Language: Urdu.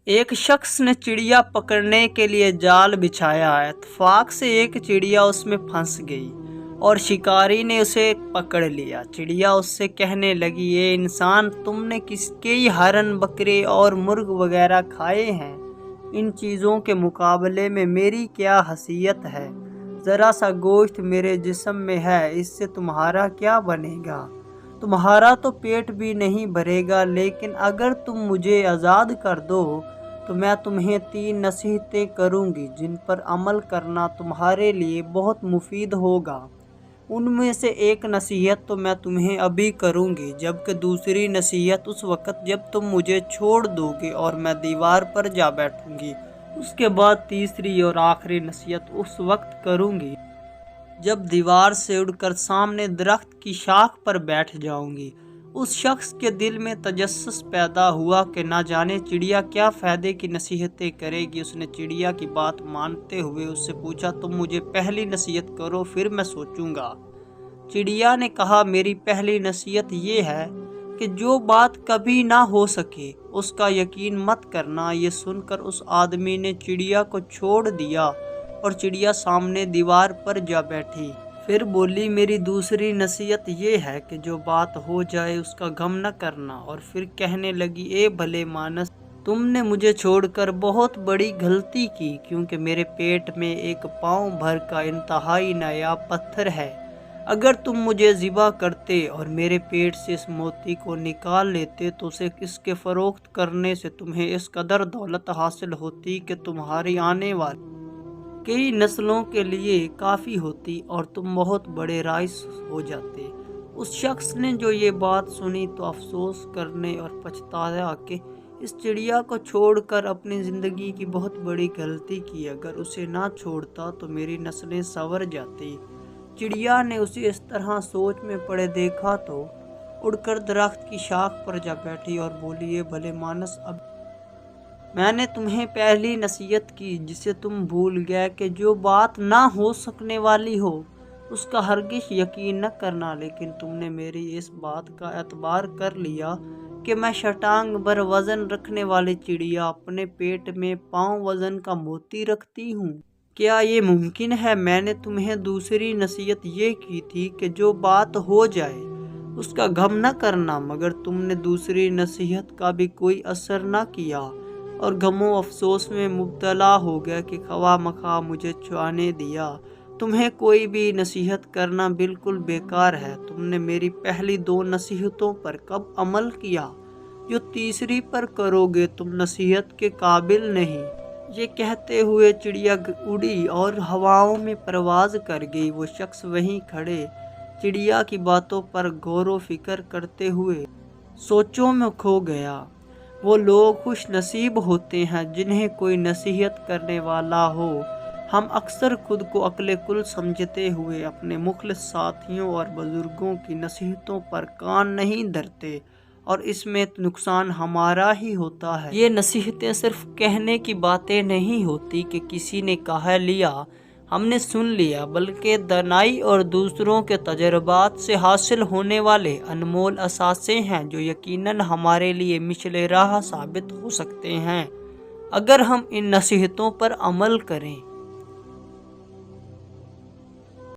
ایک شخص نے چڑیا پکڑنے کے لیے جال بچھایا۔ اتفاق سے ایک چڑیا اس میں پھنس گئی اور شکاری نے اسے پکڑ لیا۔ چڑیا اس سے کہنے لگی، اے انسان، تم نے کئی ہرن، بکرے اور مرغ وغیرہ کھائے ہیں، ان چیزوں کے مقابلے میں میری کیا حیثیت ہے؟ ذرا سا گوشت میرے جسم میں ہے، اس سے تمہارا کیا بنے گا؟ تمہارا تو پیٹ بھی نہیں بھرے گا، لیکن اگر تم مجھے آزاد کر دو تو میں تمہیں 3 نصیحتیں کروں گی جن پر عمل کرنا تمہارے لیے بہت مفید ہوگا۔ ان میں سے ایک نصیحت تو میں تمہیں ابھی کروں گی، جبکہ دوسری نصیحت اس وقت جب تم مجھے چھوڑ دو گے اور میں دیوار پر جا بیٹھوں گی۔ اس کے بعد تیسری اور آخری نصیحت اس وقت کروں گی جب دیوار سے اڑ کر سامنے درخت کی شاخ پر بیٹھ جاؤں گی۔ اس شخص کے دل میں تجسس پیدا ہوا کہ نہ جانے چڑیا کیا فائدے کی نصیحتیں کرے گی۔ اس نے چڑیا کی بات مانتے ہوئے اس سے پوچھا، تم مجھے پہلی نصیحت کرو، پھر میں سوچوں گا۔ چڑیا نے کہا، میری پہلی نصیحت یہ ہے کہ جو بات کبھی نہ ہو سکے اس کا یقین مت کرنا۔ یہ سن کر اس آدمی نے چڑیا کو چھوڑ دیا اور چڑیا سامنے دیوار پر جا بیٹھی۔ پھر بولی، میری دوسری نصیحت یہ ہے کہ جو بات ہو جائے اس کا غم نہ کرنا۔ اور پھر کہنے لگی، اے بھلے مانس، تم نے مجھے چھوڑ کر بہت بڑی غلطی کی، کیونکہ میرے پیٹ میں ایک پاؤں بھر کا انتہائی نایاب پتھر ہے۔ اگر تم مجھے ذبح کرتے اور میرے پیٹ سے اس موتی کو نکال لیتے تو اس کے فروخت کرنے سے تمہیں اس قدر دولت حاصل ہوتی کہ تمہاری آنے والی کئی نسلوں کے لیے کافی ہوتی اور تم بہت بڑے رائس ہو جاتے۔ اس شخص نے جو یہ بات سنی تو افسوس کرنے اور پچھتایا کہ اس چڑیا کو چھوڑ کر اپنی زندگی کی بہت بڑی غلطی کی۔ اگر اسے نہ چھوڑتا تو میری نسلیں سنور جاتی۔ چڑیا نے اسے اس طرح سوچ میں پڑے دیکھا تو اڑ کر درخت کی شاخ پر جا بیٹھی اور بولی، اے بھلے مانس، اب میں نے تمہیں پہلی نصیحت کی جسے تم بھول گئے کہ جو بات نہ ہو سکنے والی ہو اس کا ہرگز یقین نہ کرنا، لیکن تم نے میری اس بات کا اعتبار کر لیا کہ میں شٹانگ بھر وزن رکھنے والی چڑیا اپنے پیٹ میں پاؤں وزن کا موتی رکھتی ہوں۔ کیا یہ ممکن ہے؟ میں نے تمہیں دوسری نصیحت یہ کی تھی کہ جو بات ہو جائے اس کا غم نہ کرنا، مگر تم نے دوسری نصیحت کا بھی کوئی اثر نہ کیا اور غم و افسوس میں مبتلا ہو گیا کہ خواہ مخواہ مجھے چھڑانے دیا۔ تمہیں کوئی بھی نصیحت کرنا بالکل بیکار ہے۔ تم نے میری پہلی 2 نصیحتوں پر کب عمل کیا؟ جو تیسری پر کرو گے تم نصیحت کے قابل نہیں۔ یہ کہتے ہوئے چڑیا اڑی اور ہواؤں میں پرواز کر گئی۔ وہ شخص وہیں کھڑے چڑیا کی باتوں پر غور و فکر کرتے ہوئے سوچوں میں کھو گیا۔ وہ لوگ خوش نصیب ہوتے ہیں جنہیں کوئی نصیحت کرنے والا ہو۔ ہم اکثر خود کو عقل کل سمجھتے ہوئے اپنے مخلص ساتھیوں اور بزرگوں کی نصیحتوں پر کان نہیں دھرتے اور اس میں نقصان ہمارا ہی ہوتا ہے۔ یہ نصیحتیں صرف کہنے کی باتیں نہیں ہوتی کہ کسی نے کہہ لیا ہم نے سن لیا، بلکہ دانائی اور دوسروں کے تجربات سے حاصل ہونے والے انمول اثاثے ہیں جو یقیناً ہمارے لیے مشعل راہ ثابت ہو سکتے ہیں اگر ہم ان نصیحتوں پر عمل کریں۔